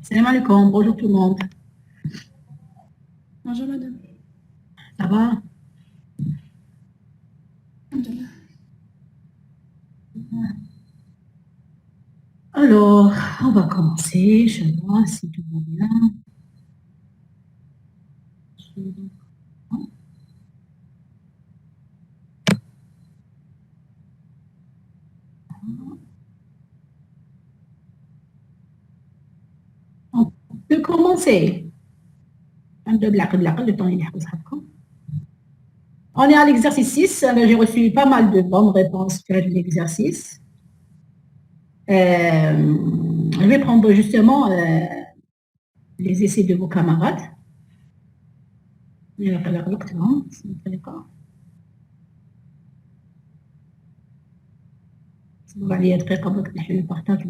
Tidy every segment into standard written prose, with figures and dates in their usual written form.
Salam alaikum, bonjour tout le monde. Bonjour madame. Ça va? Alhamdulillah. Alors, on va commencer. Je vois si tout va bien. On peut commencer. Le temps il est On est à l'exercice 6. J'ai reçu pas mal de bonnes réponses sur l'exercice. Je vais prendre justement les essais de vos camarades. le partage.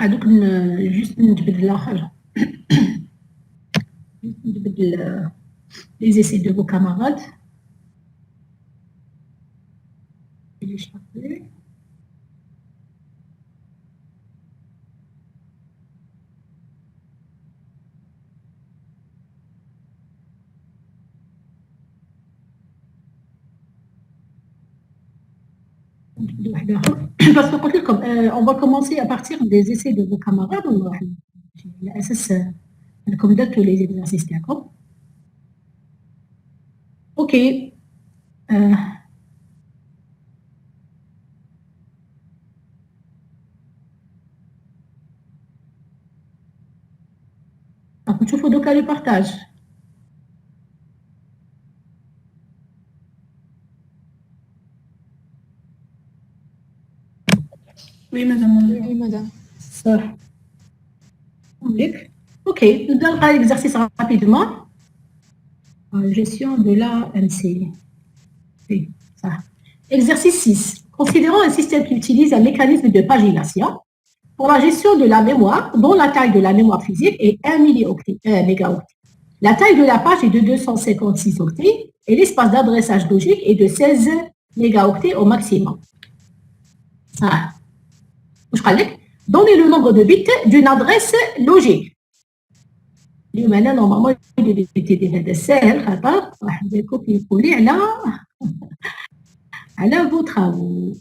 هذوك جوست نجبد الاخر نجبد les essais de vos camarades. Parce que on va commencer à partir des essais de vos camarades. Comme d'autres les exercices, d'accord? Ok. نشوفوا دوكا لي بارتاج. Oui madame. Oui madame. صح. Ok, nous donnons l'exercice rapidement. Gestion de la MC. Ça. Exercice 6. Considérons un système qui utilise un mécanisme de pagination pour la gestion de la mémoire, dont la taille de la mémoire physique est 1 mégaoctet. La taille de la page est de 256 octets et l'espace d'adressage logique est de 16 mégaoctets au maximum. Ah. Donnez le nombre de bits d'une adresse logique. Maintenant, normalement, il était déjà سهل خاطر راح copier-coller على vos travaux.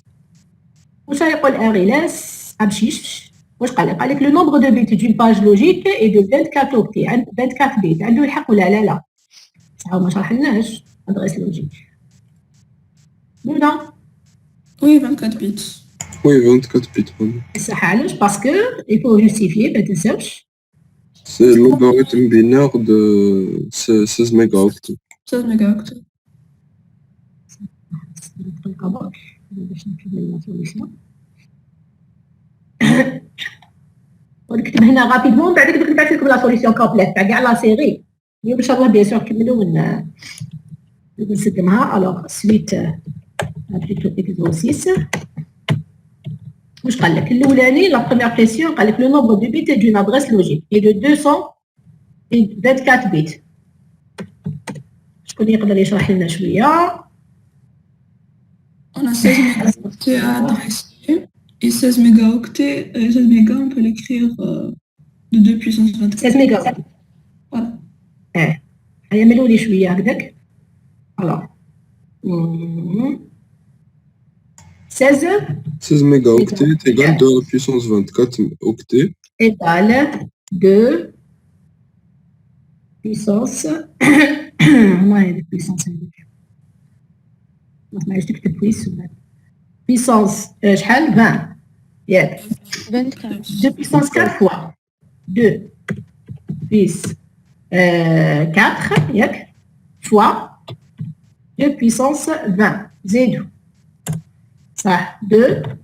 واش يقول RLS أمشيش واش قال لك le nombre de bits d'une page logique est de 24 octets 24 bits عنده الحق ولا لا ما شرحناش adresse logique. Voilà. Oui 24 bits. Oui 24 bits. صح علاش باسكو il faut justifier ما تنساوش. C'est le logarithme binaire de 16 mégaoctets. 16 mégaoctets. ونكتب هنا رابيدمون بعد كده نبعث لكم لا سوليسيون كومبليت تاع كاع لا سيري اليوم ان شاء الله بيان سور نكملوا ونسدمها. الوغ سويت بليتو اكزرسيس واش قال لك الاولاني لا بروميير كيسيون قال لك لو نومبر دو بيت دون ادريس لوجيك اي دو 224 بيت. شكون يقدر يشرح لنا شويه؟ On a 16 mégaoctets à adresser et 16 mégaoctets, 16 mégas on peut l'écrire de 2 puissance 24. 16 mégas. Voilà. يعملوا لي شويه هكذاك. الوغ 16 mégaoctets égale 2 à la puissance 24 octets. Égale 2 puissance. Ouais, puissance. ما عرفتش تكتب puissance شحال 20 ياك 2 puissance 4 fois 2 puissance 4 ياك fois 2 puissance 20 زيدوا صح 2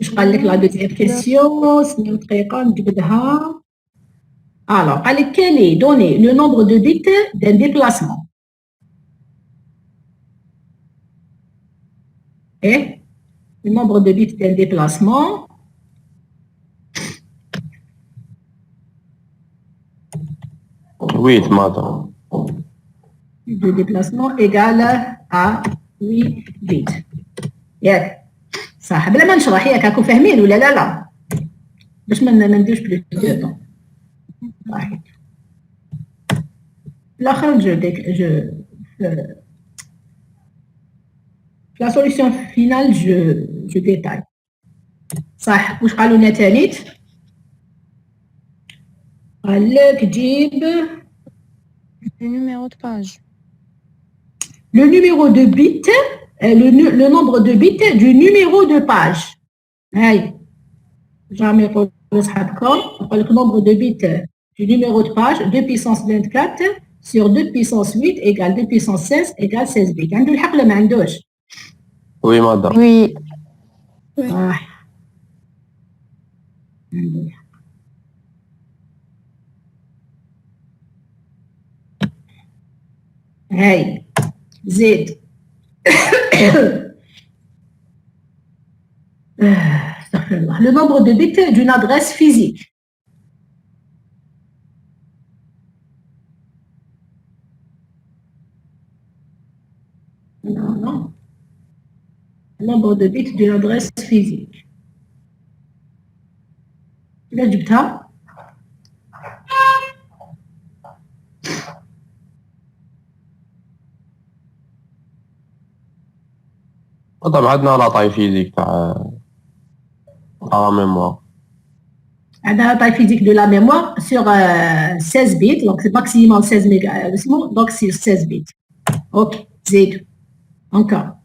اش قال لك لا دوزيام كيسيون سنيو دقيقة نجبدها alors قال لك quel est donné le nombre de bits d'un déplacement et le nombre de bits d'un déplacement Oui, madame. de déplacement égale à 8 bits ياك صح بلا ما نشرح ياك راكم فاهمين ولا لا باش ما نديرش بلوس دو طون واحد الاخر je la solution finale je détaille صح واش قالوا لنا ثالث قال لك جيب Le numéro de page. le numéro de bits le nombre de bits du numéro de page هاي jamais يقول لصحابكم يقول لك nombre de bits du numéro de page 2 puissance 24 sur 2 puissance 8 égale 2 puissance 16 égale 16 bits عنده الحق ولا ما عندوش Oui, madame. Oui. صح عنده الحق هاي زيد استغفر الله le nombre de bits d'une adresse physique non le nombre de bits d'une adresse physique là جبتها طبعا عندنا لا طاي فيزيك تاع ميموار. عندها taille physique de la mémoire sur 16 bits donc c'est maximum 16 mégas donc sur 16 bits ok زيد encore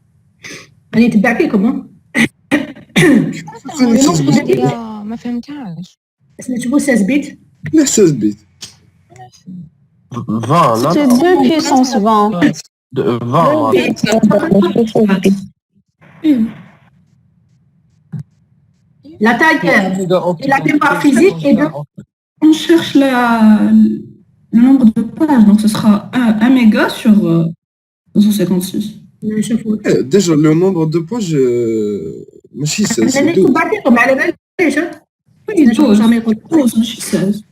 راني نتبع فيكم ما فهمتهاش. نكتبوا 16 بيت لا 16 بيت 20 C'est 2 puissance 20. 20 la taille de la mémoire physique est de On cherche le nombre de pages, donc ce sera 1 méga sur 256. نشوفوا ديجا لو نومبر دو باج ماشي 16 انا نكتب بعدكم على باليش نشوف jamais يقول 12 ماشي 16.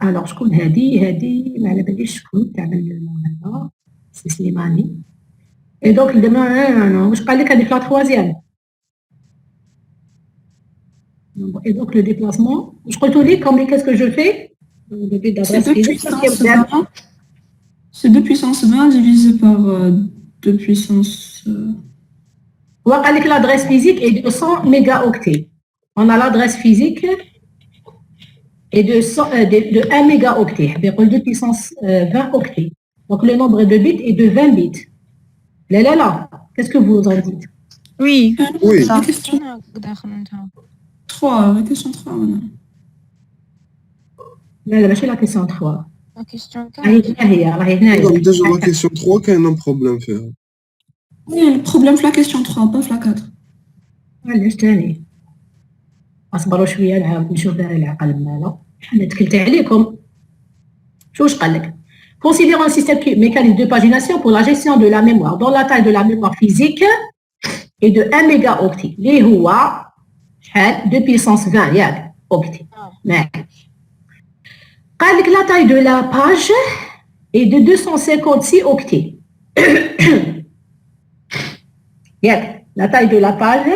alors شكون هذه ما على باليش شكون تعمل هذا سي سليماني et donc demain واش قال لك هذه في لا troisième et donc le déplacement واش قلتوا لي combien qu'est-ce que je fais le bit d'adresse physique C'est 2 puissance 20 divisé par 2 puissance... وقال لك l'adresse physique est de 100 mégaoctets. On a l'adresse physique est de 1 mégaoctet. يقول 2 puissance 20 octets. Donc le nombre de bits est de 20 bits. Là. Qu'est-ce que vous en dites? Oui. Oui. La question 3, la question 3, madame. لا ماشي la question 3. La question 4. راهي هنايا. ديجا لا كيسيون 3 كاين ان بروبليم فيها. Oui, le problème c'est la question 3, pas la 4. علاش تاني؟ اصبروا شويه نعاود نشوف العقل ماله. انا تكلت عليكم. شو واش قال لك؟ Considérons un système mécanique de pagination pour la gestion de la mémoire, dont la taille de la mémoire physique est de 1 mégaoctet. اللي هو شحال 2 puissance 20 ياك octet. قال لك la taille de la page est de 256 octets. ياك la taille de la page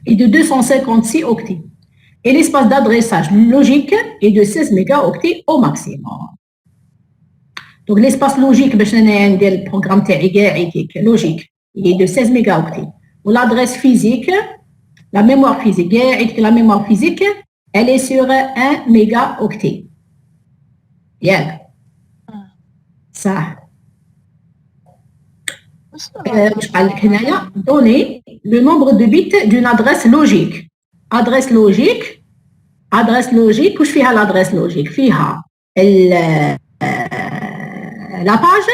est de 256 octets. Et l'espace d'adressage logique est de 16 mégaoctets au maximum. Donc l'espace logique باش انا ندير البروغرام تاعي كاع logique il est de 16 mégaoctets. Ou l'adresse physique, la mémoire physique, la mémoire physique, elle est sur 1 mégaoctet. ياك صح واش قال لك هنايا دوني لو نومبر دو بيت دون ادريس لوجيك. ادريس لوجيك واش فيها لادريس لوجيك؟ فيها لا باج،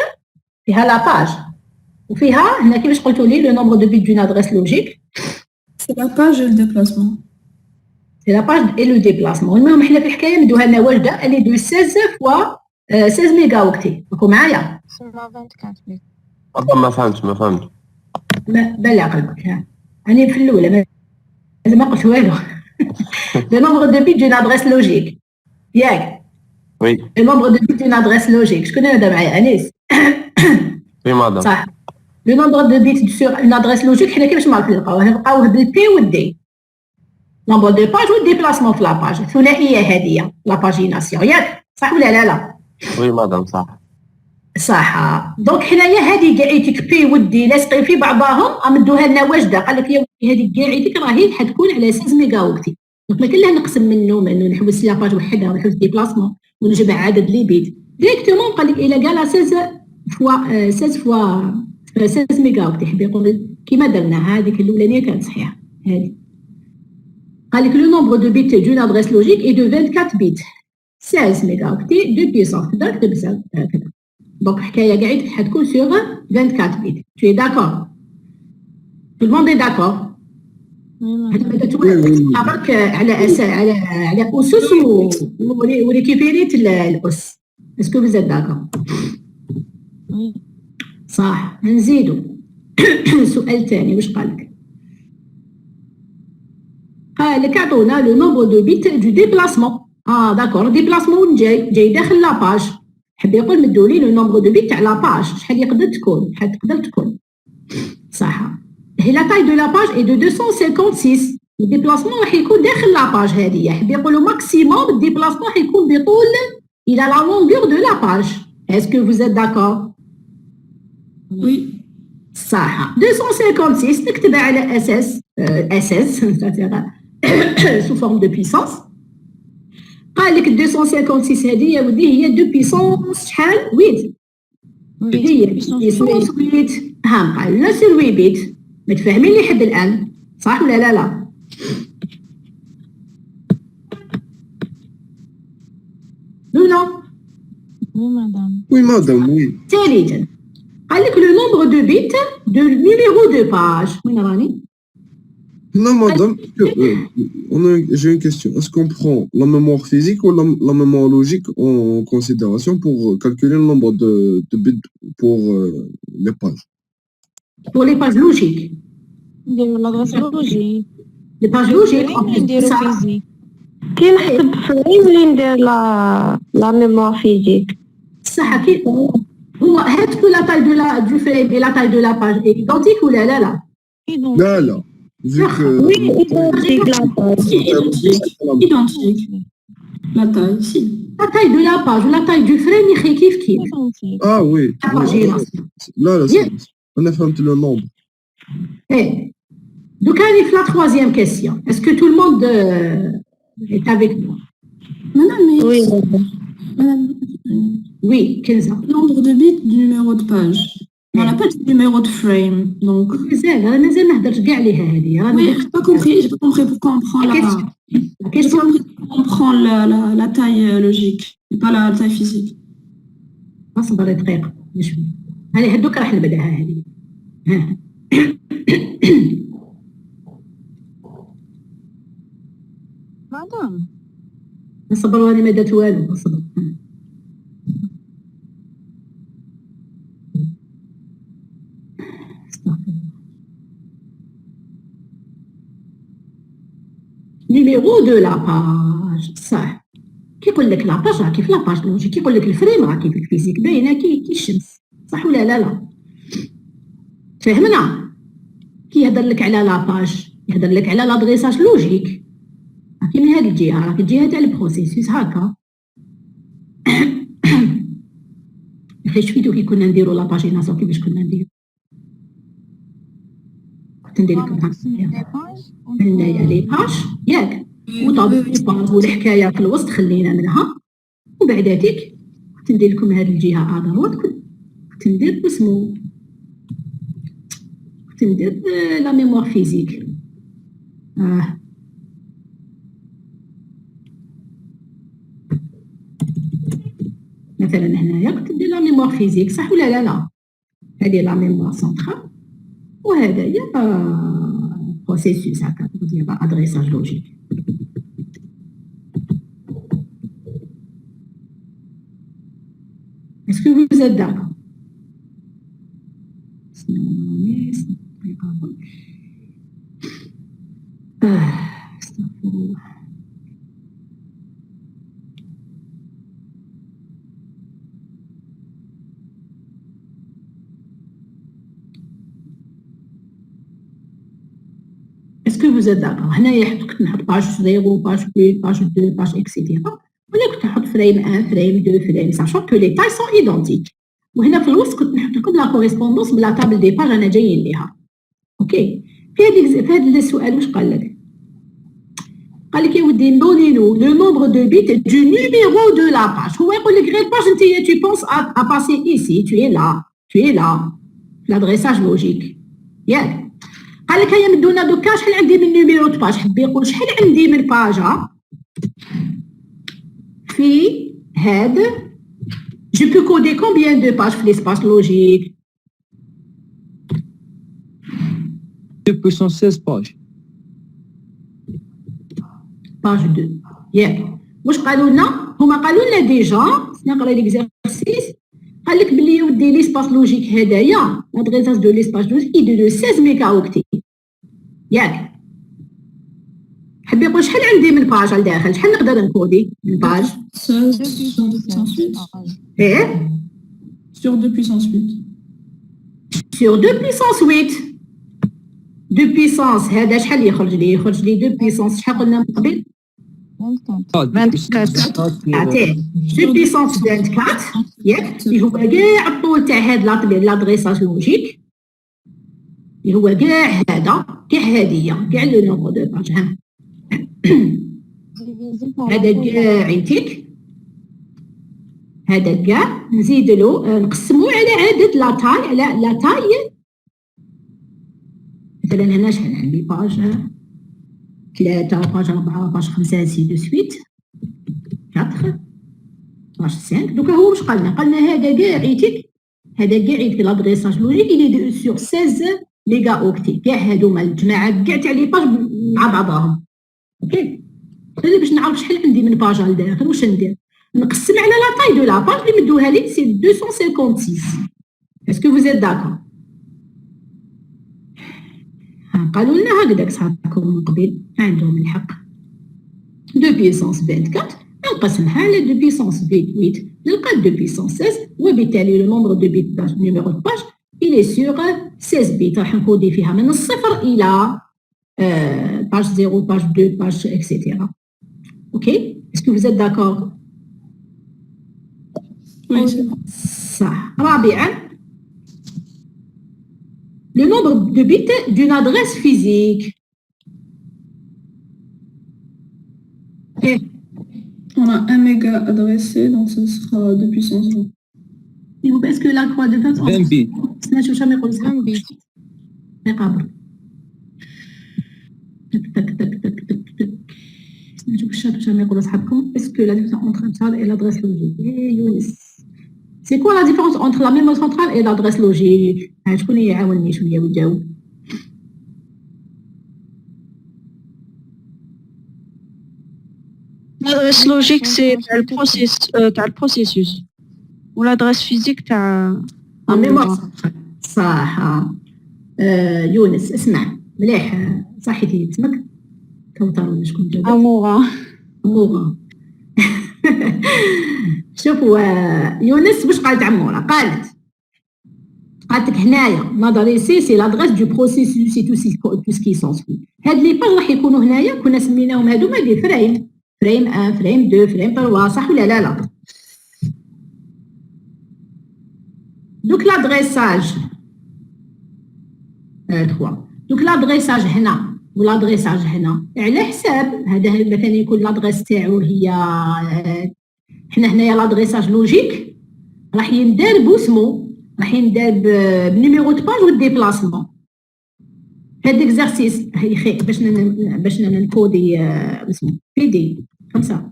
فيها لا باج، وفيها هنا كيفاش قلتوا لي لو نومبر دو بيت دون ادريس لوجيك سي لا باج et le déplacement. سي لا باج اي لو ديبلاسمون. المهم حنا في الحكايه مدوها لنا واجده اللي دو 16 فوا 16 ميجا اوكتي. راكم معايا؟ سما 24 بيت. ما فهمتش بلا قلبك راني في الاولى ما قلت والو. لو نومبر دو بيت دون ادريس لوجيك ياك؟ وي لو نومبر دو بيت دون ادريس لوجيك. شكون هذا معايا؟ انيس؟ وي مدام صح. لو نومبر دو بيت سور اون ادريس لوجيك حنا كيفاش ما نلقاوه بالبي والدي. نومبر دو باج والديبلاسمون في لاباج ثنائيه هذه لاباجيناسيون ياك؟ صح ولا لا؟ وي مدام صح. دونك حنايا هذه كاعيتك بي ودي لاصقين في بعضاهم مدوها لنا واجده. قال لك يا ودي هذه كاعيتك راهي حتكون على 16 ميجا اوكتي. دونك ما كاين لها نقسم منه انه نحوس لاباج وحدها ونحوس ديبلاسمون ونجمع عدد لي بيت ديريكتومون. قال لك الى قال 16 فوا 16 ميجا اوكتي. حبي يقول كيما درنا هذيك الاولانيه كانت صحيحه. هذه قال لك لو نومبر دو بيت دون ادريس لوجيك اي دو 24 بيت 16 ميجا اوكتي دو بيسونس كذا كذا كذا. دونك حكايه قاعد حتكون سور 24 بيت. Tu es d'accord? Tout le monde est d'accord? هذا بدا تبارك على على اسس وريكيبيريت الاس. اسكو vous êtes d'accord؟ صح. نزيدو سؤال ثاني. واش قال لك؟ قال لك عطونا لو نومبر دو بيت دو ديبلاسمون. داكور. ديبلاسمون جاي داخل لاباج. حب يقول مدولي لو نومبر دو بيت تاع لاباج شحال يقدر تكون؟ صح. هي لا تاي دو لاباج اي دو 256. الديبلاسمون راح يكون داخل لاباج هذه. حب يقولوا ماكسيموم الديبلاسمون راح يكون بطول الى لا لونغور دو لاباج. اسكو vous êtes d'accord؟ وي صح. 256 نكتبها على اساس سو فورم دو بيسونس. قال لك 256 هذه يا ودي هي دو بيسونس شحال؟ 8. هي بيسونس 8. قال لنا سير 8 بيت. متفاهمين لي حد الان صح ولا لا؟ نو وي مدام. وي مدام وي. ثالثا قال لك لو نومبر دو بيت دو نيميرو دو باج. وين راني؟ Non, madame, j'ai une question. Est-ce qu'on prend la mémoire physique ou la mémoire logique en considération pour calculer le nombre de bits pour les pages? Pour les pages logiques. نديرو لادريس لوجيك. Les pages logiques en plus de نديرو ça. فيزيك. كي نحسب فريم اللي ندير لا ميموار فيزيك. صح. كي هو هاتكو لا تاي دو فريم et la taille de la page est identique ولا لا؟ لا. Vu que Oui, identique la page. identique. La taille, si. La taille de la page ou la taille du frame يخي كيف ah oui. Là, Yeah. on a fait le nombre. Donc allez la troisième question. Est-ce que tout le monde est avec moi? Madame, Oui. madame, Oui, Kenza. nombre de bits du numéro de page. On n'a pas de numéro de frame, donc. مازال ما هدرتش كاع عليها هذه. Oui, j'ai pas compris pourquoi on prend La question. on prend la taille logique et pas la taille physique. اصبر دقيقة شوي. هذه هدوك راح نبداها هذه. مدام. نصبر وأنا ما درت والو. نصبر. numéro de la page صح. كيقول لك لاباج راه كيف لاباج لوجيك. كيقول لك الفريم راه كيف الفيزيك باينه كي الشمس صح ولا لا؟ فهمنا. كي يهضر لك على لاباج يهضر لك على لادريساج لوجيك. كي من هذه الجهه راك الجهه تاع البروسيسوس هكا. يا شفيتو كي كنا نديرو لاباجيناسيون كيفاش كنا نديرو. كنت ندير لكم هنايا لي باج ياك وطابق والحكايه في الوسط خلينا منها. وبعداتك كنت ندير لكم هذه الجهه ادروات كنت ندير اسمو ندير لا ميموار فيزيك. مثلا هنايا كنت ندير لا ميموار فيزيك صح ولا لا؟ هذه لا ميموار سنترال وهذا هي بروسيسوس هكا ديال ادريساج لوجيك. Est-ce que vous êtes d'accord? Est-ce que vous êtes d'accord? هنايا كنت نحط باج 0 باج 1 باج 2 باج اكسيتيرا ولا كنت نحط فريم 1 فريم 2 فريم ساشون كو لي تاي سون ايدونتيك. وهنا في الوسط كنت نحط لكم لا كوريسبوندونس بلا تابل دي باج انا جايين ليها. اوكي في هذا السؤال واش قال لك؟ قال لك يا ودي دوني لو نومبر دو بيت دو نيميرو دو لا باج. هو يقول لك غير الباج انت tu penses à passer ici tu es là l'adressage logique ياك. قال لك هيا مدونا دوكا شحال عندي من نيميرو دو باج. حب يقول شحال عندي من باجا في هذا je peux coder combien de pages في l'espace logique 2 puissance 16 pages. باج 2 ياك. واش قالوا لنا؟ هما قالوا لنا ديجا نقرا ليكزارسيس. قال لك بلي يودي ليسباس لوجيك هدايا لادريساج دو ليسباس لوجيك يديرو 16 ميغا اوكتي ياك. حب يقول شحال عندي من باج على الداخل شحال نقدر نكودي من باج 16 sur 2 puissance 8. ايه Sur 2 puissance 8. sur 2 puissance 8 2 puissance هذا شحال يخرج لي؟ يخرج لي 2 puissance شحال قلنا من قبل؟ 24 عطيه 2 puissance 24 ياك. اللي هو كاع الطول تاع هاد لادريساج لوجيك اللي هو كاع هذا كاع هادية كاع لو نومبر دو باج هذا كاع ينتيك هذا كاع نزيد له نقسموه على عدد لا تاي على لا تاي. مثلا هنا شحال عندي باج 3 باج 4 باج 5 سي دو سويت 4 باج 5. دوكا هو واش قالنا؟ قالنا هذا كاع يتيك هذا كاع يتيك لادريساج لوجيك اللي سور 16 ميغا اوكتي كاع هادوما الجماعه كاع تاع لي باج مع بعضهم. اوكي انا باش نعرف شحال عندي من باج على الداخل واش ندير؟ نقسم على لا تاي دو لا باج اللي مدوها لي سي 256. اسكو فوز ايت داكور؟ قالوا لنا هكذاك صحابكم من قبل عندهم الحق 2 بيسونس 24 نقسمها على 2 بيسونس 8 نلقى 2 بيسونس 16 وبالتالي لو نومبر دو بيت باج نيميرو دو باج il est sur 16 بيت راح نكودي فيها من الصفر الى باج 0 باج 2 باج اكسيتيرا. اوكي اسكو فوز ايت داكور؟ صح. رابعا le nombre de bits d'une adresse physique. On a 1 méga adressé, donc ce sera 2 puissance 20. Est-ce que la croix de base 20 bits. سمعتوا شحال يقول 20 بيت يقابل تك تك تك تك تك تك. سمعتوا شحال يقولوا صحابكم اسكو لا ديفيرونس entre centrale et l'adresse logique. يونس C'est quoi la différence entre la mémoire centrale et l'adresse logique? شكون يعاونني شويه ويجاوب؟ L'adresse logique, c'est le processus. Ou l'adresse physique, la mémoire centrale. صح. يونس اسمع مليح صحيتي اسمك كوثر ولا شكون جاوب؟ أمورة. شوفوا يونس واش قالت عمورة؟ قالت لك هنايا لادريسي سي لادريس دو بروسيسوس سي تو سكي سونسوي. هاد لي باج راح يكونوا هنايا كنا سميناهم هادوما دي فريم 1 فريم 2 فريم 3 صح ولا لا؟ دوك لادريساج 3 دوك لادريساج هنا والادريساج هنا على حساب هذا مثلا يكون لادريس تاعو هي حنا هنايا لادريساج لوجيك راح يندار بوسمو راح يندار بنيميرو دو باج والديبلاسمون. هاد اكزرسيس باش نكودي اسمه بي دي كمسا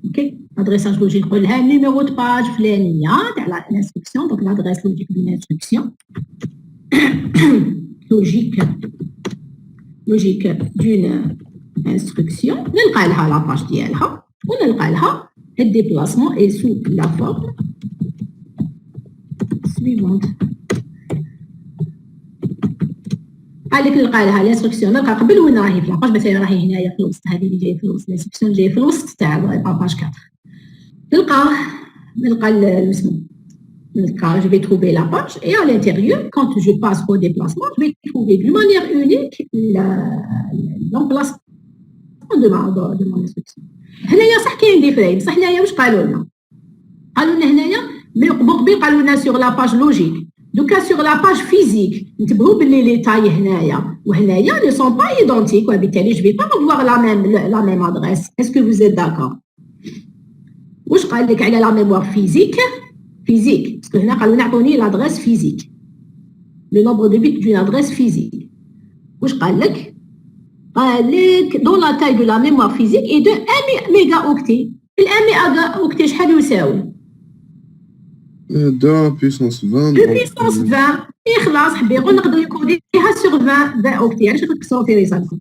اوكي ادريساج لوجيك نقول لها نيميرو دو باج فلانيه تاع الانستركسيون دونك لادريس لوجيك دون انستركسيون لوجيك دون انستركسيون نلقى لها لاباج ديالها ونلقى لها الديبلاسمون اي سو لا فورم سويفونت عليك نلقى لها الانستركسيون نلقى قبل وين راهي في لاباج مثلا راهي هنايا في الوسط هذه اللي جايه في الوسط الانستركسيون جايه في الوسط تاع لاباج 4 نلقى اسمه je vais trouver la page et à l'intérieur, quand je passe au déplacement, je vais trouver d'une manière unique l'emplacement de mon instruction. هنايا صح كاين دي فريم صح هنايا واش قالوا لنا هنايا مي قبل قالوا لنا sur la page logique دوكا sur la page physique نتبهوا باللي لي تاي هنايا وهنايا ne sont pas identiques وبالتالي je vais pas avoir la même adresse. Est-ce que vous êtes d'accord? واش قال لك على la mémoire physique parce que هنا قالوا نعطوني l'adresse physique le nombre de bits d'une adresse physique واش قال لك dans la taille de la mémoire physique est de 1 mégaoctet. ال 1 mégaoctet شحال يساوي 2 puissance 20 2 puissance 20 اي خلاص حبي يقول نقدر نكوديها sur 20 octets علاش كتكسروا في رسالتكم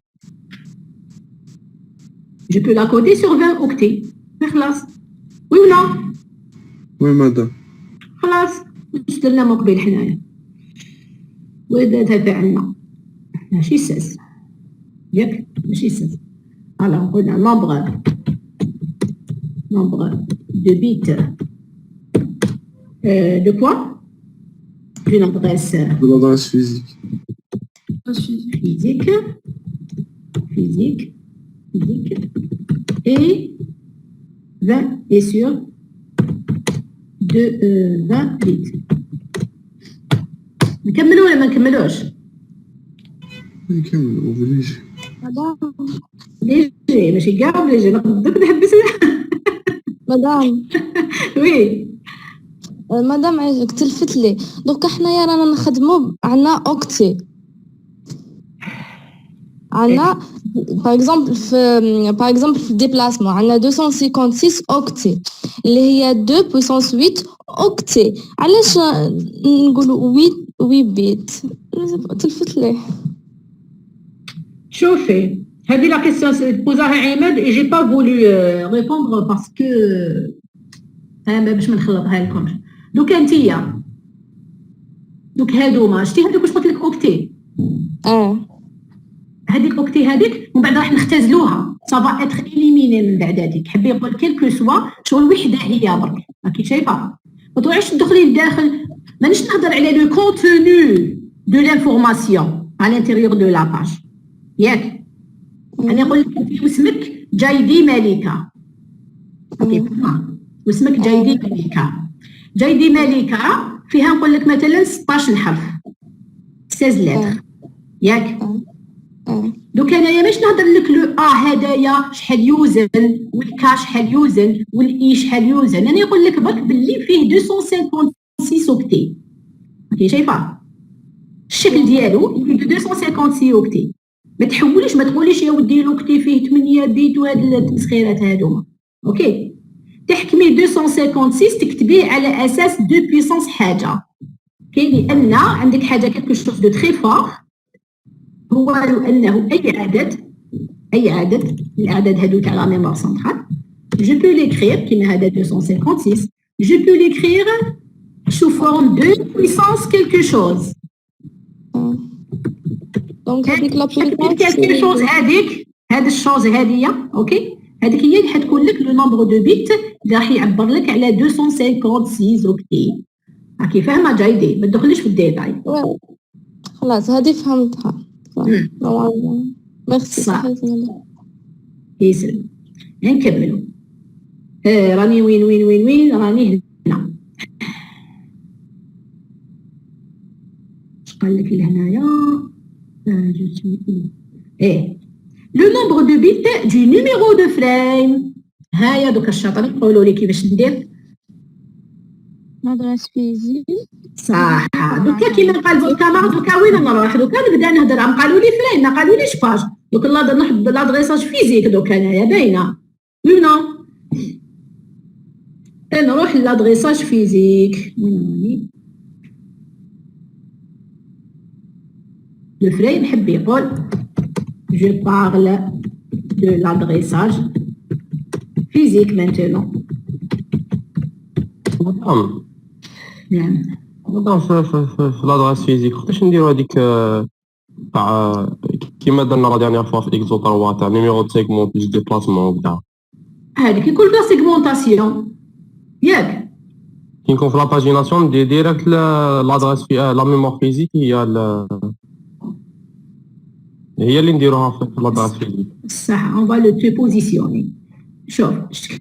je peux la coder sur 20 octets خلاص وي ولا وي مدام خلاص واش درنا من قبل حنايا وهذا تبعنا ماشي ساس ياك ماشي ساس فوالا قلنا nombre de bits de quoi d'une adresse de l'adresse physique et 20 et sur de 20 bits. نكملوا ولا ما نكملوش؟ نكملوا بليجي ليجي ماشي كاع بليجي نقدر نحبس مدام وي مدام عايزك تلفت لي دوكا حنايا رانا نخدموا عندنا اوكتي عندنا باغ اكزومبل في الديبلاسمون عندنا 256 اوكتي اللي هي 2 بويسونس 8 اوكتي علاش نقولوا 8 بيت تلفت ليه شوفي هذه لا كيسيون بوزاها عماد اي جي با فولو ريبوندر باسكو باش ما نخلطها لكمش دوكا انتيا دوك هادوما شتي هذوك واش قلت لك اوكتي هذيك اوكتي هذيك ومن بعد راح نختزلوها سافا اتر اليميني من بعد هذيك حبي يقول كيلكو سوا شغل وحده هي برك راكي شايفه ما تروحيش تدخلي لداخل مانيش نهضر على لو كونتوني دو لانفورماسيون على الانتيريور دو لا باج ياك انا نقول لك انت واسمك جايدي ملكه اوكي واسمك جايدي ملكه جايدي ملكه فيها نقول لك مثلا 16 حرف 16 لتر ياك دوك انايا ماش نهضر لك لو هدايا شحال يوزن والكا شحال يوزن والاي شحال يوزن انا نقول لك برك باللي فيه 256 اوكتي اوكي شايفه الشكل ديالو 256 اوكتي ما تحوليش ما تقوليش يا ودي لوكتي فيه 8 بيت وهاد التسخيرات هادوما اوكي تحكمي 256 تكتبيه على اساس 2 بيسونس حاجه كاين لان عندك حاجه كيلكو شوز دو تري فور هو انه اي عدد الاعداد هادو تاع لا ميموار سنترال جو بو ليكرير كيما هذا 256 جو بو ليكرير sous forme de puissance quelque chose دونك هذيك لا quelque chose هاد الشوز هاديه اوكي هذيك هي اللي حتكون لك لو نومبر دو بيت اللي راح يعبر لك على 256 اوكتي راكي فاهمه جايدي ما تدخليش في الديتاي خلاص هذه فهمتها ميرسي يسلم نكملوا راني وين راني هنا اش قال لك لهنايا لو نومبر دو بيت دو نيميرو دو فريم هايا دوك الشاطرين يقولوا لي كيفاش ندير l'adresse physique. صح. دوكا كيما قال فوق الكاميرا دوكا وين نروح دوكا نبدا نهضر قالوا لي فين ما قالوا ليش باج دوك نحط لادريساج فيزيك دوكا انايا باينه وي نو نروح لادريساج فيزيك لو فري نحب يقول je parle de l'adressage physique maintenant. نعم في لادريس فيزيك خاطرش نديرو هذيك تاع كيما درنا لا ديرنيير فوا في اكزو 3 تاع نيميرو دو سيغمون بلوس ديبلاسمون وكذا هذيك يكون فيها سيغمونطاسيون ياك كي نكون في لاباجيناسيون ندير ديريكت لادريس في لا ميموار فيزيك هي اللي نديروها في لادريس فيزيك صح. اون فا لو تو بوزيسيوني شوف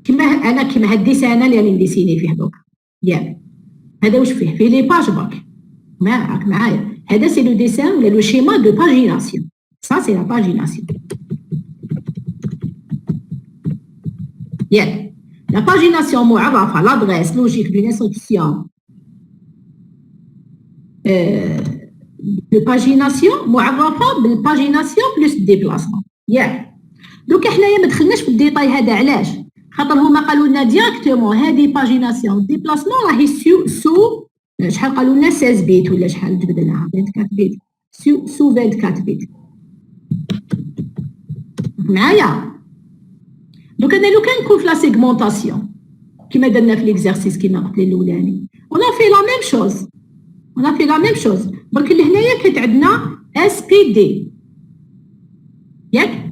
كيما هاد الديسان اللي نديسيني فيه دوكا ياك هذا واش فيه لي باج باك معايا هذا سي لو ديسان ولا لو شيما دو باجيناسيون سا سي لا باجيناسيون ياك لا باجيناسيون معرفه لادريس لوجيك دون انستركسيون دو باجيناسيون معرفه بالباجيناسيون بلس ديبلاسمون ياك دوك حنايا ما دخلناش في الديتاي هذا علاش خاطر هما قالوا لنا ديريكتومون هذه باجيناسيون ديبلاسمون راهي سو شحال قالوا لنا 16 بيت ولا شحال جبدناها 24 بيت سو 24 بيت معايا دوك انا لو كان نكون في لا سيغمونطاسيون كيما درنا في ليكزارسيس كيما قلت لي الاولاني اون في لا ميم شوز برك لهنايا كانت عندنا اس بي دي ياك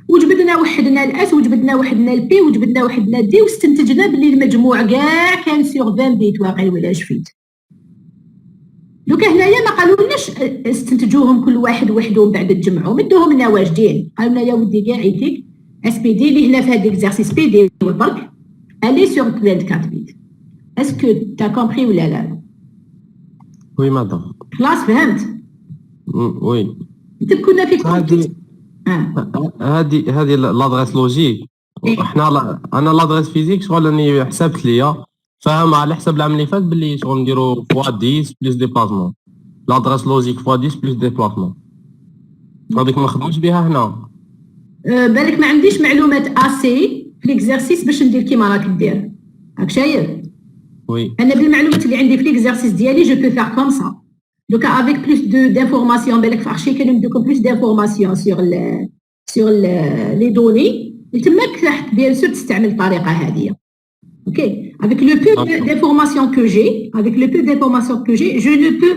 وجبدنا وحدنا الاس وجبدنا وحدنا البي وجبدنا وحدنا الدي واستنتجنا باللي المجموع كاع كان سيغ 20 بيت واقع ولا شفيت دوكا هنايا ما قالولناش استنتجوهم كل واحد وحده ومن بعد تجمعوا مدوهم لنا واجدين قالوا لنا يا ودي كاع عيتك اس بي دي اللي هنا في هذا الاكزارسيس بي دي برك الي سيغ 24 بيت اسكو تا كومبري ولا لا وي مادام خلاص فهمت وي انت كنا فيك هذه لادريس لوجيك انا لادريس فيزيك شغل اني حسبت ليا فاهم على حسب العام اللي فات باللي شغل نديرو فوا 10 بلس ديبلاسمون لادريس لوجيك فوا 10 بلس ديبلاسمون هذيك ما نخدموش بها هنا بالك ما عنديش معلومات اسي في ليكزارسيس باش ندير كيما راك دير راك شايف وي انا بالمعلومات اللي عندي في ليكزارسيس ديالي جو بو فير كوم سا دوكا افيك بلوس دانفورماسيون بالك في ارشي كانوا نديكم بلوس دانفورماسيون سيغ لي دوني تماك راح بيان سور تستعمل الطريقه هذه اوكي avec le peu d'informations que j'ai je ne peux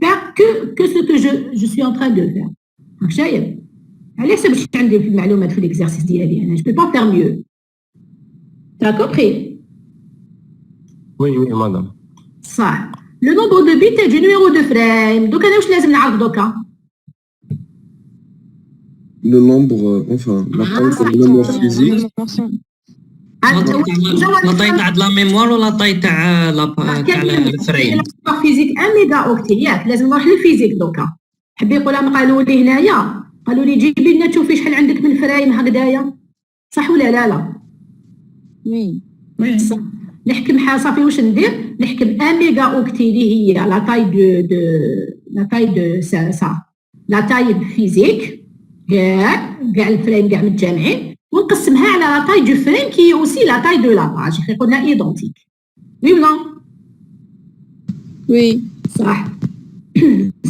faire que ce que je suis en train de faire راك شايف على حسب واش عندي في المعلومات في ليكزارسيس ديالي انا je peux pas faire mieux t'as compris وي مادام صح لو نومبر دو بيت دو نيميرو دو فريم دوك انا واش لازم نعرف دوكا le nombre, enfin, la taille de la mémoire physique. لا طاي تاع لا ميموار ولا طاي تاع الفريم فيزيك 1 ميجا اوكتي ياك لازم نروح للفيزيك دوكا حبي يقولها قالوا لي هنايا قالوا لي جيبي لنا تشوفي شحال عندك من فريم هكذايا صح ولا لا وي صح. نحكم صافي واش ندير نحكم 1 ميجا اوكتي اللي هي لا تاي دو سا لا تاي فيزيك كاع الفريم كاع متجمعين ونقسمها على لا تاي دو فريم كي اوسي لا تاي دو لا باج يقولنا ايدونتيك وي ولا وي صح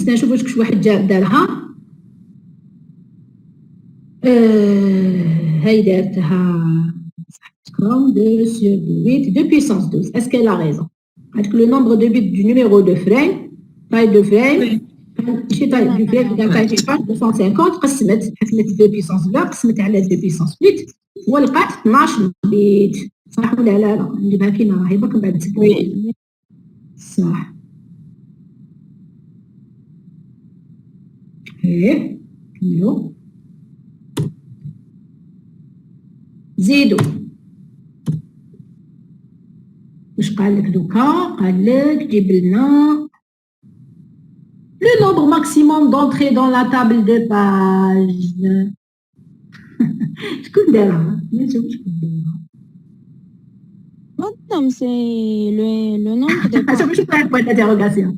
نشوف واش واحد جاب دارها هاي دارتها comme 2 sur 8 de puissance 12 est-ce qu'elle a raison avec le nombre de bits du numéro de frame taille de frame شي taille du frame taille de page 250 قسمت 2 puissance 20 قسمت على 2 puissance 8 ولقات 12 بيت صح ولا لا نجيبها كيما راهي برك من بعد تسكري صح ايه كملوا زيدوا واش قال لك دوكا قال لك جيب لنا le nombre maximum d'entrées dans la table de page شكون دارها ما نشوف شكون دارها Madame, c'est le nombre de Je pages. suis pas un point d'interrogation.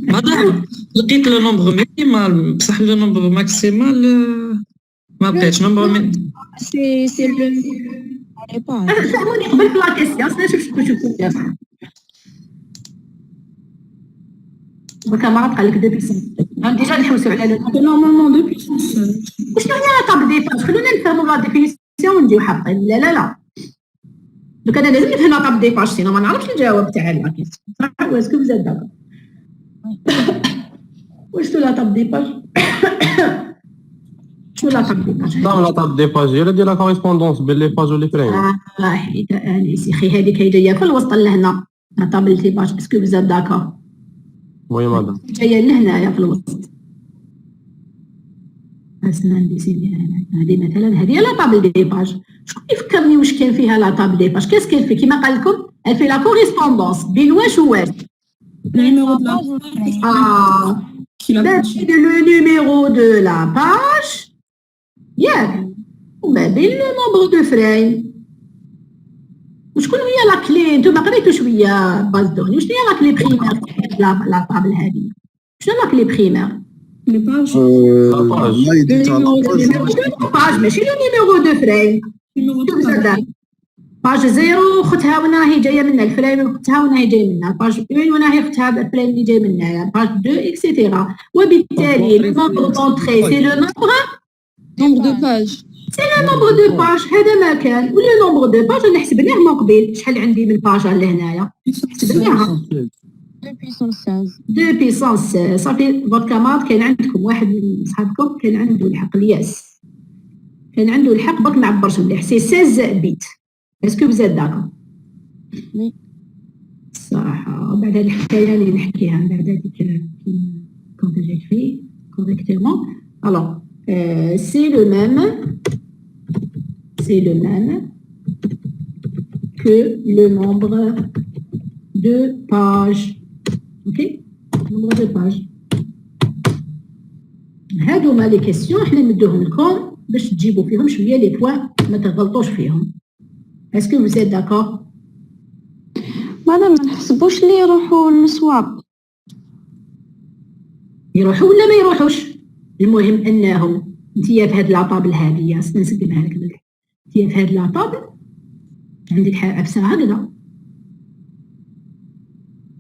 مادام لقيت لو نومبر مينيمال بصح لو نومبر ماكسيمال ما بقيتش نومبر C'est le les pages. فهموني قبل في لا كيسيون نشوف شكون دير بركا ما عاد قال لك دو بيسون ديجا نحوسوا على Normalement, depuis 16. وشنو هي لا طاب دي باج خلونا نفهموا لا ديفينيسيون ونجيو حاطين لا دوك انا لازم نفهم لا طاب دي باج سينو ما نعرفش الجواب تاع لا كيسيون صح واسكو فزاد داكور واش لا طاب دي باج شنو لا طاب دي باج نعم لا طاب دي باج هي اللي دير لا كوريسبوندونس بين لي باج ولي فريم. حيت انيس اخي هذيك هي جايه في الوسط لهنا لا طاب دي باج اسكو فزاد داكور وي مادام جايه لهنايا في الوسط اسنا نديسيدي هذه مثلا هذه لا طابل دي باج شكون يفكرني واش كان فيها لا طابل دي باج كاس كان في كيما قال لكم elle fait la correspondance بين واش وواش Le numéro de la page. Qui l'a بين لو نيميرو دو لا باج ياك وما بين لو نومبر دو فريم وشكون هي لا كلي نتوما قريتو شويه باز دوني وشنو هي لا كلي بريمير لا طابل هذه شنو لا كلي بريمير Les pages. là il dit باج ماشي لو نيميرو دو فريم Numéro de page. باج زيرو اختها وين راهي جايه منها الفريم اختها وين راهي جايه منها باج 1 وين راهي اختها الفريم اللي جاي منها باج 2 اكسيتيرا وبالتالي لو نومبر دونطري سي لو نومبر Nombre de pages. سي لو نومبر دو باج هذا ما كان ولو نومبر دو باج انا حسبناه من قبل شحال عندي من باج لهنايا حسبناها 2 puissance 16. 2 بيسونس صافي فوت كامارد كان عندكم واحد من صحابكم كان عنده الحق الياس كان عنده الحق برك ما عبرش مليح سي 16 بيت اسكو بزاد داكور وي. صراحة بعد هذه الحكاية اللي نحكيها من بعد هذيك كونت جيكري كوريكتومون الوغ سي لو ميم que le nombre de pages ok nombre de pages هادو هما لي كيسيون حنا ندوهم لكم باش تجيبوا فيهم شويه لي بوين ما تغلطوش فيهم اسكو vous êtes d'accord مادام ما نحسبوش اللي يروحوا للسواق. يروحوا ولا ما يروحوش المهم انهم انتيا في هاد لاطابل هادي نسقمها لك مليح انتيا في هاد لاطابل عندك عفسه هكذا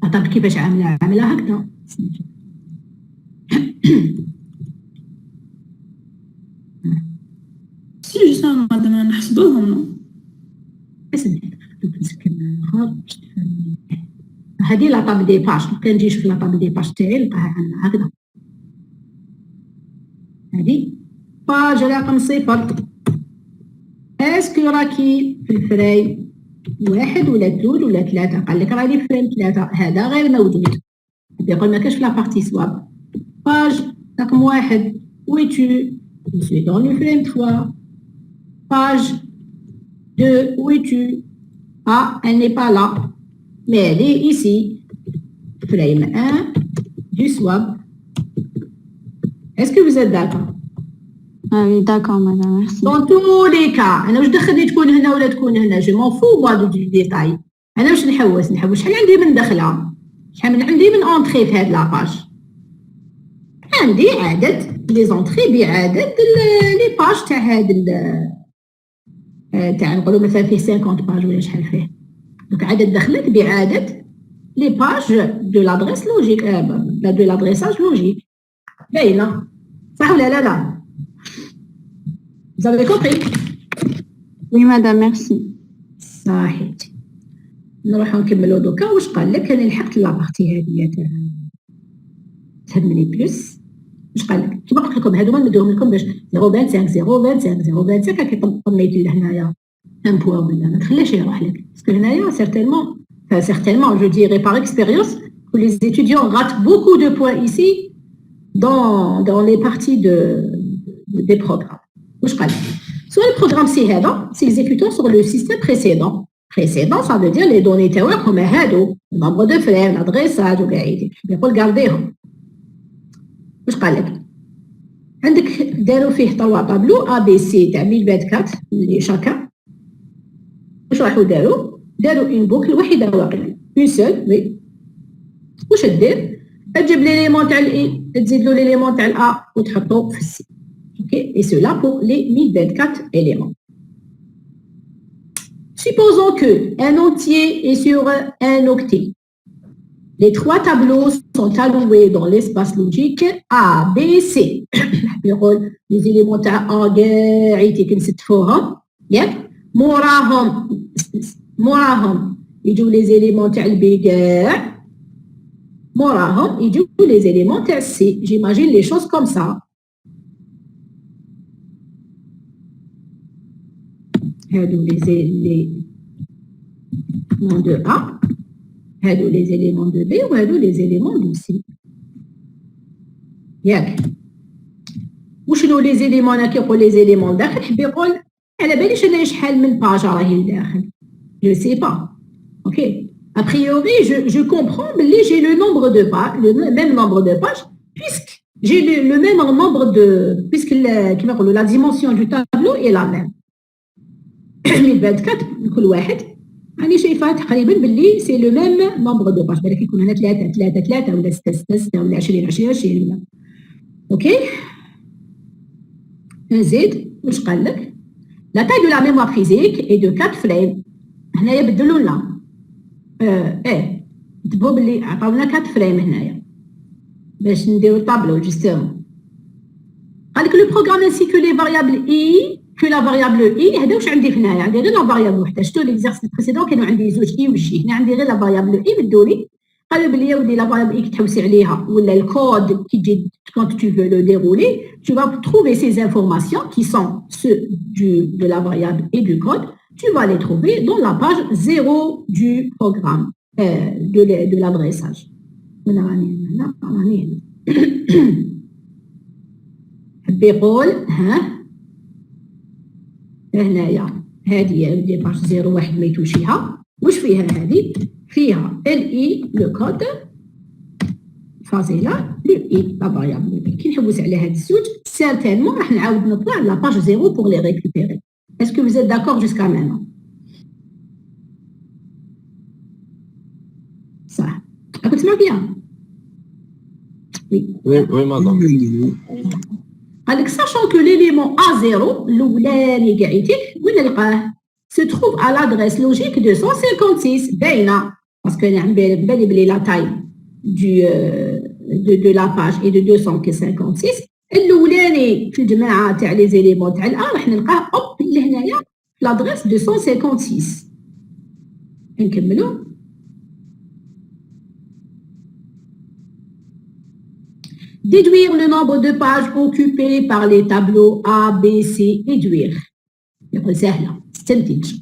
لاطابل كيفاش عامله هكذا Si, je sais, madame, نحسبوهم no. اسمع دوك نسكن نهار باش تفهمني هادي لاطابل دي باج كنجي نشوف لاطابل دي باج تاعي نلقاها عامله هكذا هادي باج رقم 0 اسكو راكي في الفريم 1 ولا 2 ولا 3 قال لك راني في فريم 3 هذا غير موجود يقول ما كاش في لابارتي سواب باج رقم 1 وي tu je suis dans le frame 3 page 2 où es-tu ah elle n'est pas là mais elle est ici frame 1 du swap est-ce que vous êtes d'accord Ah oui, d'accord, madame, merci. dans tous les cas انا واش دخلني تكون هنا ولا تكون هنا جو مون فو موا دو ديتاي انا واش نحوس شحال عندي من دخله شحال من عندي من اونطري في هاد لاباج عندي عدد لي زونطري بعدد لي باج تاع هاد تاع نقولوا مثلا فيه 50 باج ولا شحال فيه دونك عدد دخلت بعدد لي باج دو لادريس لوجيك دو لادريساج لوجيك باينه صح ولا لا Vous avez compris Oui, madame, merci. صحيتي نروحو نكملو دوكا واش قال لك انا لحقت لابارتي هادية تاع تهمني بلوس واش قال لك كيما قلت لكم هادو نديهم لكم باش 0.25 راكي طميت لهنايا ان بوان ولا ما تخليش يروح لك باسكو هنايا certainement je dirais par expérience que les étudiants ratent beaucoup de points ici dans les parties des programmes واش قال soit le programme c'est هذا c'est exécutant sur le système précédent ça veut dire les données تاعك هما هادو nombre de frames l'adressage وكاع يقول غارديهم واش قال لك عندك داروا فيه 3 طابلو ا بي سي تاع 1024 اللي شاكا واش راحوا داروا اون بوكل واحده واحده اون سول وي. واش دير؟ تجيب ليليمون تاع الاي تزيد له ليليمون تاع الا وتحطو في السي. اوكي اي سولا بور لي 1024 éléments. Supposons que un entier est sur un octet. Les trois tableaux sont alloués dans l'espace logique A, B, C. Les éléments A كاع كنستفوهم ياك موراهم يجوا les éléments تاع B كاع موراهم يجوا les éléments تاع C. J'imagine les choses comme ça. هادو les éléments de A. هادو les éléments de B وهادو les éléments de C. ياك وشنو les éléments انا كيقول les éléments داخل حبي يقول على باليش انا شحال من باج راهي لداخل. Je sais pas. OK. A priori, je comprends que j'ai le nombre de pages, le même nombre de pages, puisque j'ai le même nombre de... Puisque la dimension du tableau est la même. 1024 كل واحد راني شايفاه تقريبا باللي سي لو ميم نومبر دو باج. بالك يكون هنا 3 3 3 ولا 6 6 6 ولا 20 20 20 ولا. اوكي نزيد واش قال لك؟ لا تاي دو لا ميموار فيزيك اي دو 4 فريم. هنايا بدلوا لنا انتبهوا باللي عطاونا 4 فريم هنايا باش نديرو الطابلو جوستومون. قال لك لو بروغرام انسي كو لي فاريابل اي كو لا فاريابل اي. هذا واش عندي هنايا؟ عندي غير لا فاريابل وحده. شفتوا ليكزارسيس بريسيدون كانوا عندي زوج اي وجي، هنا عندي غير لا فاريابل اي. بدولي قالوا بلي يا ودي لا فاريابل اي كي تحوسي عليها ولا الكود كي تجي quand tu veux le dérouler, tu vas trouver ces informations qui sont ceux de la variable et du code. Tu vas les trouver dans la page 0 du programme de l'adressage. بيقول ها هنايا هذه دي باج 0 واحد ما يتوشيها. واش فيها هذه؟ فيها الاي لو كود فازيلا لو اي لا فاريابل. كي نحوس على هاد الزوج سيرتينمون راح نعاود نطلع لا باج 0 pour les récupérer. Est-ce que vous êtes d'accord jusqu'à maintenant? صح. راك تسمع فيها؟ وي مدام. قال لك sachant que l'élément A0 الاولاني كاع يتيك وين نلقاه؟ se trouve à l'adresse logique 256 باينه باسكو انا عم بالي بلي لا تاي de la page est de 256. الاولاني في الجماعه تاع لي زيليمون تاع الان راح نلقاه اوب لهنايا في لادريس 256. نكملوا. Déduire le nombre de pages occupées par les tableaux A, B, C. Déduire. يقول سهلة. استنتج.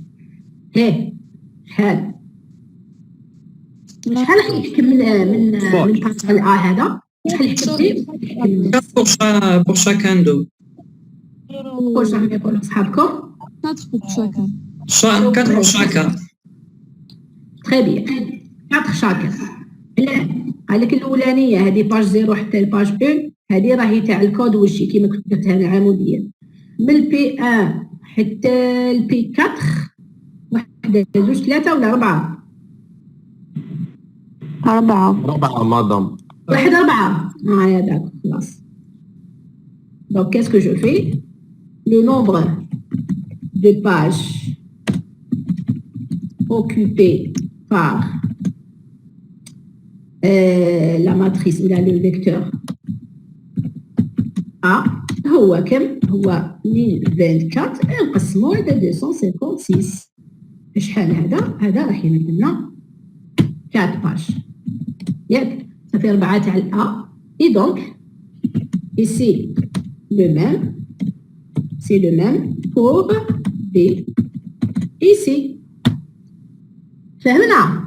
شحال راح يحكم من باج A هذا؟ شحال يحكم؟ pour chacun d'eux. واش راهم يقولوا صحابكم؟ 4 pour chacun. Très bien. 4 chacun. الآن قال لك الأولانية هذه باج 0 حتى الباج 1 هذه راهي تاع الكود والشي كيما كنت درتها أنا عموديا من البي 1 حتى البي 4. واحدة زوج 3 ولا 4؟ 4 مدام. واحد 4. داك خلاص. Donc qu'est-ce que je fais? Le nombre de pages occupées par la matrice ou le vecteur A هو كم؟ هو 1024 نقسمو على 256. شحال هذا؟ هذا راح يمد لنا 4 باج ياك صافي 4 تاع الA. Et donc et c'est le même pour B et C. فهمنا؟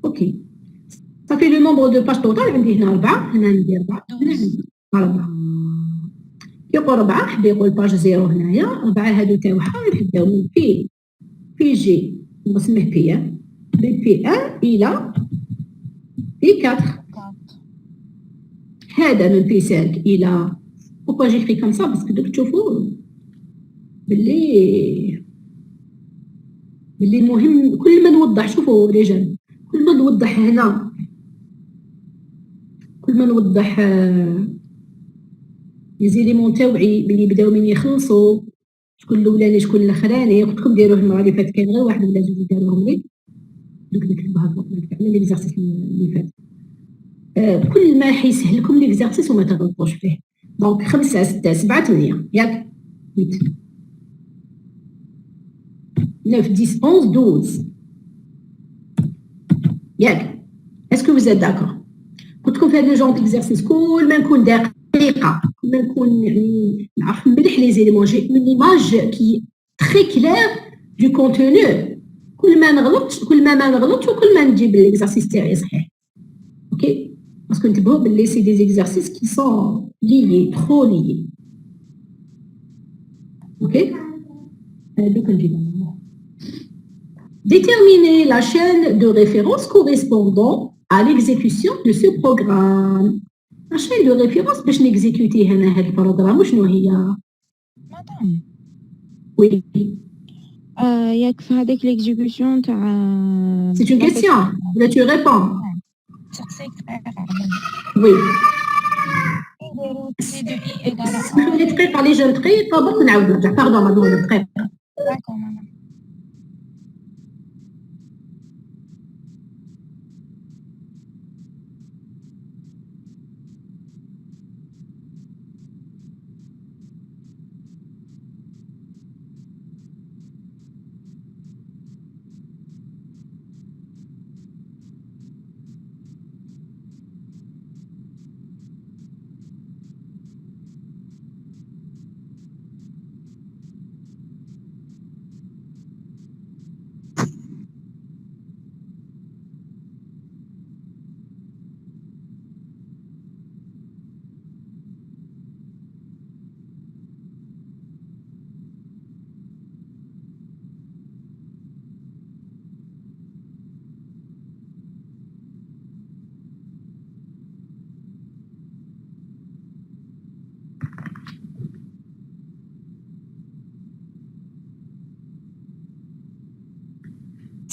اوكي صافي لو نومبر دو باج توتال عندي هنا 4. هنا عندي 4 هنا عندي 4. كيقول 4 حبي يقول باج 0 هنايا 4 هادو تاعها نبداو من بي جي نسميه بي 1 بي 1 الى بي 4. هذا من بي 5 الى Pourquoi j'écris comme ça? Parce que دوك تشوفوا باللي مهم كل ما نوضح. شوفوا رجال، كل ما نوضح هنا، كل ما نوضح لي زيليمون تاوعي باللي بداو من يخلصوا شكون الاولاني شكون الاخراني. قلت لكم ديروه المره اللي فاتت، كان غير واحد ولا جوج داروهم لي دوك نكتبوها فوق على ليكزارسيس اللي فات. كل ما حيسهل لكم ليكزارسيس وما تغلطوش فيه. دونك 5 6 7 8 ياك 8 9 10 11 12 ياك. اسكو vous êtes d'accord؟ قلت لكم في هذا الجون ديكزارسيس كل ما نكون دقيقه، كل ما نكون يعني نعرف مليح لي زيليمون، جي اون ايماج كي تري كلير دو كونتوني. كل ما نغلط كل ما نغلطش وكل ما نجيب ليكزارسيس تاعي صحيح. اوكي باسكو انتبهوا باللي سي دي زيكزارسيس كي سون ليي ترو ليي. اوكي دوك نجيب déterminer la chaîne de référence correspondant à l'exécution de ce programme. La chaîne de référence باش نexécuter هنا هذا البروغرام وشنو هي؟ مدام وي ياك في هذيك ليكزيكسيون تاع c'est une question là tu réponds. oui اسمحوا لي دقيقه لي جون دقيقه برك نعاود نرجع. باردون مدام دقيقه.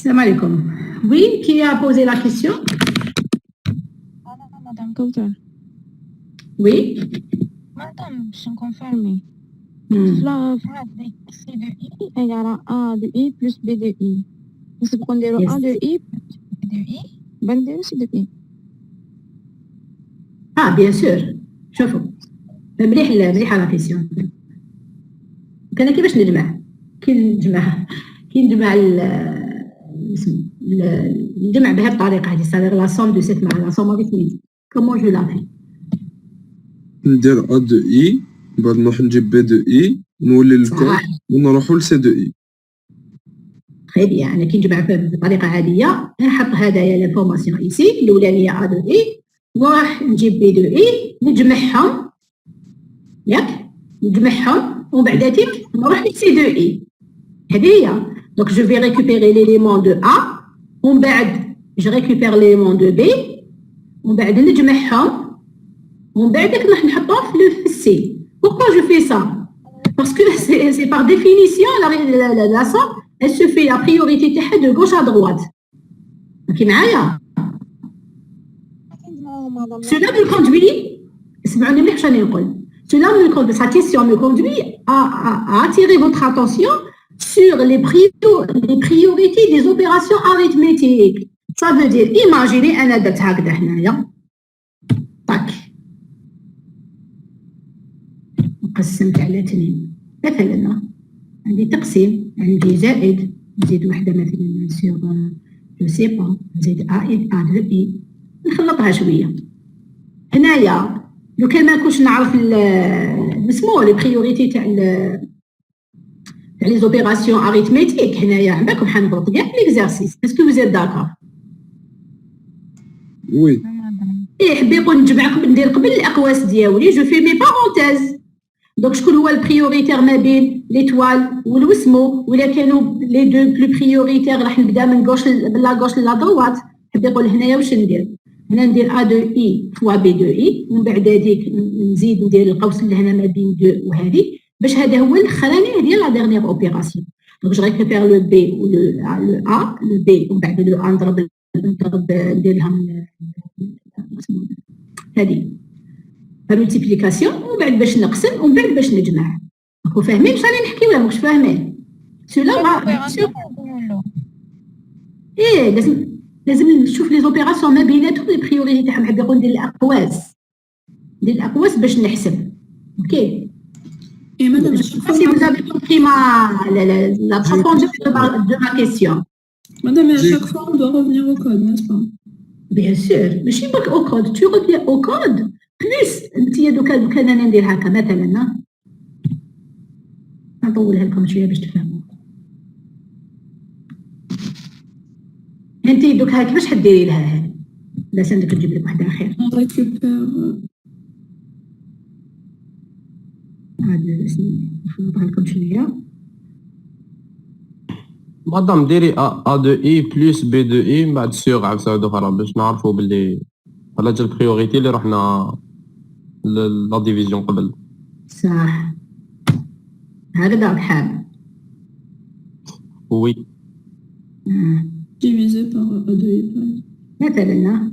Salam alaikum. Oui, qui a posé la question? مدام كوثر. Oui. مدام باش نكونفيرمي Hmm. في هذيك سي دو اي égale ا دو اي بلس بي دو اي. نسبقوا نديرو Yes. ا دو اي بلس بي دو اي بنديرو سي دو اي. Ah, bien sûr. شوفوا مليحه لا كيسيون. كان كيفاش نجمع؟ كي نجمع الجمع بهذه الطريقه هذه صار لا سوم دو سيت مع لا سوم اريثميتيك. كومون جو لا في؟ ندير ا دو اي بعد نروح نجيب بي دو اي نولي للكود ونروحو لسي دو اي. تري بيان. انا كي نجمع بطريقه عاديه نحط هدايا لانفورماسيون ايسي الاولانيه ا دو اي، نروح نجيب بي دو اي نجمعهم ياك، نجمعهم ومن بعداتك نروح لسي دو اي. هذه هي. دونك جو في ريكوبيري ليليمون دو ا ومن بعد جو ريكوبير ليليمون دو بي ومن بعد نجمعهم ومن بعدك راح نحطهم في السي. Pourquoi je fais ça? Parce que c'est par définition la somme elle se fait la priorité تاعها de gauche à droite. راكي معايا؟ Cela me conduit, اسمعوني مليح واش راني نقول. Cela me conduit, sa question me conduit à attirer votre attention sur les priorités des opérations arithmétiques. Ça veut dire, imaginez أنا درت هكذا هنايا. طاك. قسمت على 2 مثلا عندي تقسيم، عندي زائد، نزيد وحده مثلا سيغ جو سي با، نزيد ا دو اي، نخلطها شويه. هنايا لو كان ما نكونش نعرف نسموه لي بريوريتي تاع لي زوبيراسيون اريثميتيك، هنايا عندكم حنغلط كاع في ليكزارسيس. اسكو vous êtes d'accord؟ وي ايه حبيت نجمعكم ندير قبل الاقواس ديالي جو في مي بارونتيز. دونك شكون هو البريوريتير ما بين ليتوال والوسمو؟ ولا كانوا لي دو بلو بريوريتير راح نبدا من غوش لا غوش لا دروات. حبيت نقول هنايا واش ندير؟ هنا ندير A de I فوا B de I ومن بعد هذيك نزيد ندير القوس اللي هنا ما بين 2 وهذه باش هذا هو الاخراني ديال لا ديرنيير اوبيراسيون. دونك جو ريكوبير لو B و لو A لو B ومن بعد لو A نضرب ندير لهم هذه الملتيبليكاسيون ومن بعد باش نقسم ومن بعد باش نجمع. راكم فاهمين واش راني نحكي ولا ماكش فاهمين؟ ايه لازم نشوف لي زوبيراسيون ما بيناتهم لي بريوريتي تاعهم. حاب يقول ندير الاقواس باش نحسب. اوكي Et madame, à chaque fois, si vous avez compris la profondeur de ma question. madame, à chaque fois, on doit revenir au code, n'est-ce pas? Bien sûr, ماشي برك au code, tu reviens au code plus انت دوكا انا ندير هكا مثلا نطولها لكم شويه باش تفهموا. انت دوكا كيفاش حديري لها هذه؟ لا سندك نجيب لك واحده خير. On récupère. هذا نوضح لكم شويه. مادام ديري A de I بلس B de I من بعد سيغ عاود اخرى باش نعرفوا باللي على جال البريوريتي اللي رحنا لا ديفيزيون قبل. صح هكذا بحال. وي Divisé par A de I.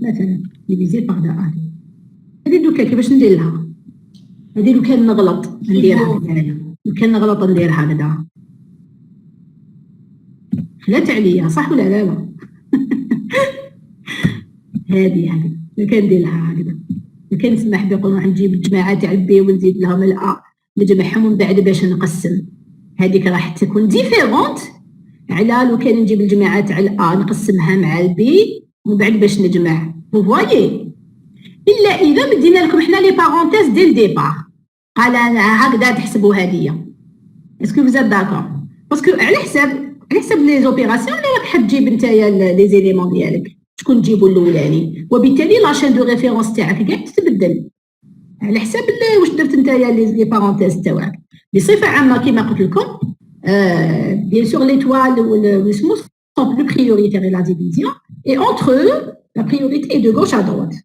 مثلا ديفيزي باغ دا A. هذه دوكا كيفاش ندير لها؟ هذه لو كان نغلط نديرها هكذايا، لو كان نغلط نديرها هكذا. خلات عليا صح ولا لا؟ هذه هكذا لو كان ندير لها هكذا، لو كان نسمح بيقول راح نجيب الجماعات تاع البي ونزيد لهم الأ نجمعهم ومن بعد باش نقسم. هذيك راح تكون ديفيرونت على لو كان نجيب الجماعات تاع الأ نقسمها مع البي ومن بعد باش نجمع. فوايي إلا إذا مدينا لكم حنا لي بارونتيز ديال ديبار قال أنا هكذا تحسبوا هذه. اسكو فوز داكور؟ باسكو على حسب لي زوبيراسيون اللي راك حتجيب نتايا لي زيليمون ديالك شكون تجيبوا الاولاني، وبالتالي لاشين دو ريفيرونس تاعك كاع تتبدل على حسب واش درت نتايا لي بارونتيز تاعك. بصفه عامه كما قلت لكم بيان سور ليتوال والسمو سون بلو بريوريتير لا ديفيزيون اي اونتر لا بريوريتي اي دو غوش ا دروات.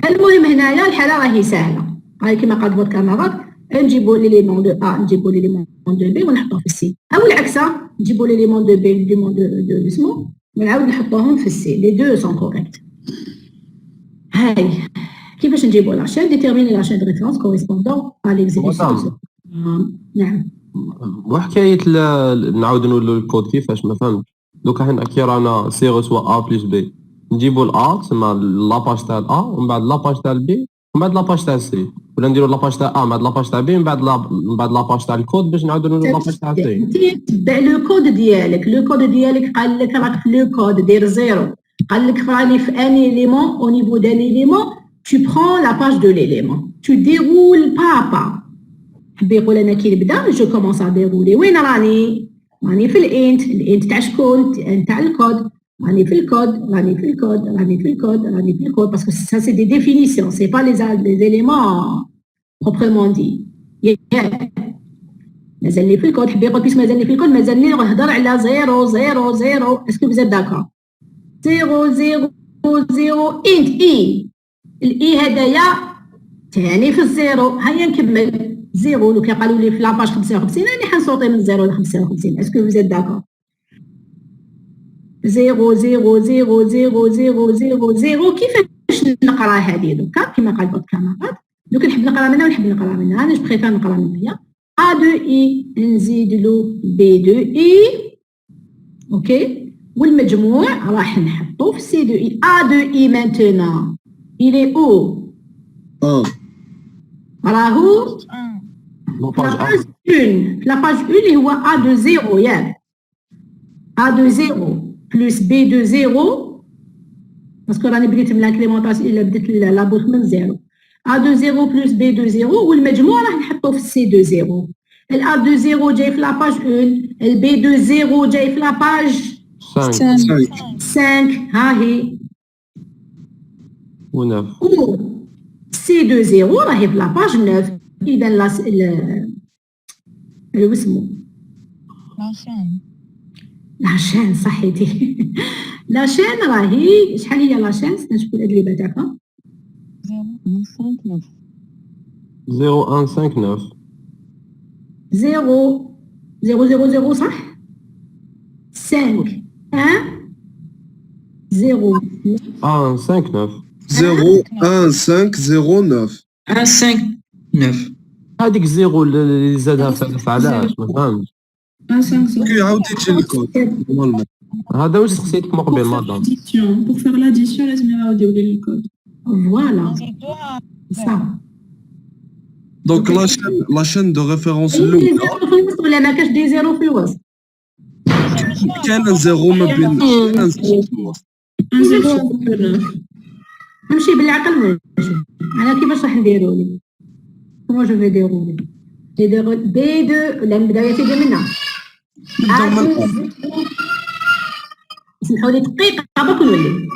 المهم هنايا الحاله راهي سهله، هاي كما قال فوت كامارات نجيبوا ليليمون دو ا نجيبوا ليليمون دو بي ونحطوه في السي، او العكس نجيبوا ليليمون دو بي ليليمون دو اسمو ونعاود نحطوهم في السي. لي دو سون كوريكت. هاي كيفاش نجيبوا لاشين ديتيرميني لاشين دو ريفيرونس كوريسبوندون ا ليكزيكيوشن. نعم وحكايه نعاود نقولوا الكود كيفاش ما فهمتش. دوكا حنا كي رانا سي رسوا ا بلس بي نجيبوا الأ تسمى لاباج تاع الأ ومن بعد لاباج تاع البي ومن بعد لاباج تاع السي، ولا نديروا لاباج تاع أ من بعد لاباج تاع بي من بعد لاباج تاع الكود باش نعاودوا نقولوا لاباج تاع السي. انت تبع لو كود ديالك، لو كود ديالك قال لك راك في لو كود دير زيرو، قال لك راني في ان إليمون او نيفو دان إليمون tu prends la page de l'élément tu déroules pas à pas. حب يقول انا كي نبدا جو كومونس ا ديرولي. وين راني في الانت تاع شكون تاع الكود، راني في الكود parce que ça c'est des définitions, c'est pas les éléments proprement dit. مازالني في الكود، حب يقول بيس مازالني في الكود مازالني نهضر على 0 0 0. اسكو vous êtes d'accord؟ 0 0 0 انت اي الاي هدايا ثاني في الزيرو. هيا نكمل زيرو لو كان قالوا لي في لاباج 55 راني حنصوتي من 0 ل 55. اسكو vous êtes d'accord؟ 0 0 0 0 0 0 0. كيفاش نقرا هذه دوكا كما قال بوت كامارات؟ دوك نحب نقرا منها ونحب نقرا منها. انا جو بريفير نقرا منها A de I نزيد له B de I اوكي، والمجموع راح نحطو في C de I. A de I maintenant il est où؟ راهو لاباج 1 لاباج 1 اللي هو A de 0 ياك. A de 0 plus B de 0 باسكو راني بديت من لانكريمونطاسيون الا بديت لابوت من 0. A de 0 plus B de 0 والمجموع راح نحطو في C de 0. ال A de 0 جاي في لاباج 1، ال B de 0 جاي في لاباج 5. ها هي و9 و C de 0 راهي في لاباج 9. اذا اسمو لاشين صحيتي لا شين راهي شحال هي لا شين نشوفوا الأدلبة تاعها 0159 0 0 0 0 صح 5 1 0 159 01509 159 هذيك الزيرو اللي زادها ثلاث علاش ما فهمتش 1,500. يعاود يجي الكود نورمالمون. هذا واش سقسيتك من قبل مدام Pour faire l'addition, لازم يعاودوا لي الكود. فوالا صح دونك لا شين دو ريفيرونس دي الاولى زيرو في الوسط ولا ما كاش دي زيرو في الوسط كان زيرو ما بين كان زيرو في الوسط. 1,009. نمشي بالعقل ماشي انا كيفاش راح نديرو لي كومون جو في ديرولي بي دو لا نبداو يتبدا منا اسمحوا لي دقيقه باك نولي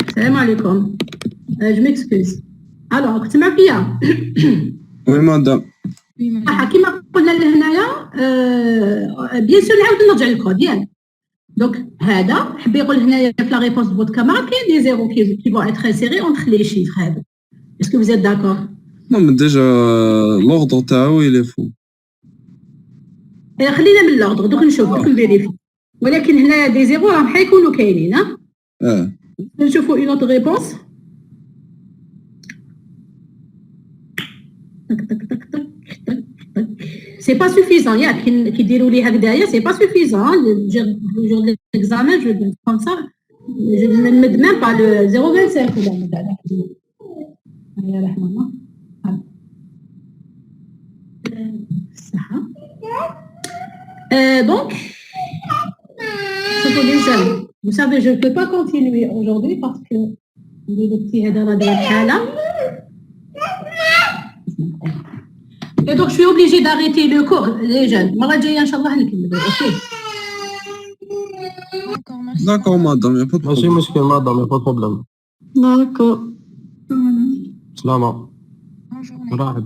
السلام عليكم جو ميكسكوز الوغ كنت مع فيا وي مدام كيما قلنا لهنايا بيان سور نعاود نرجع للكود ياك دونك هذا حب يقول هنايا في لا ريبونس دو فوت كاميرا كاين دي زيرو كي فون اتر انسيري اونتر لي شيفر هادو اسكو فوز êtes داكور Non, mais déjà, l'ordre تاعو il est faux. خلينا من الاوردر دوك نشوفوا دوك نفيريفي ولكن هنايا دي زيرو راهم حيكونوا كاينين نشوفوا اون اوتر ريبونس تك تك تك تك تك تك سي با سوفيزون ياك كي ديروا لي هكذايا سي با سوفيزون جور ليكزامان جو كوم سا جو نمد ميم با لو 0.25 ولا هذا يا رحمه الله صح donc les jeunes vous savez je ne peux pas continuer aujourd'hui parce que le petit هذا راه داير حاله et donc je suis obligée d'arrêter le cours les jeunes المره الجايه ان شاء الله نكملوا اوكي D'accord, madame, il n'y a pas de ماشي problème. مشكل مادام يا با بروبليم داكور سلامة راحت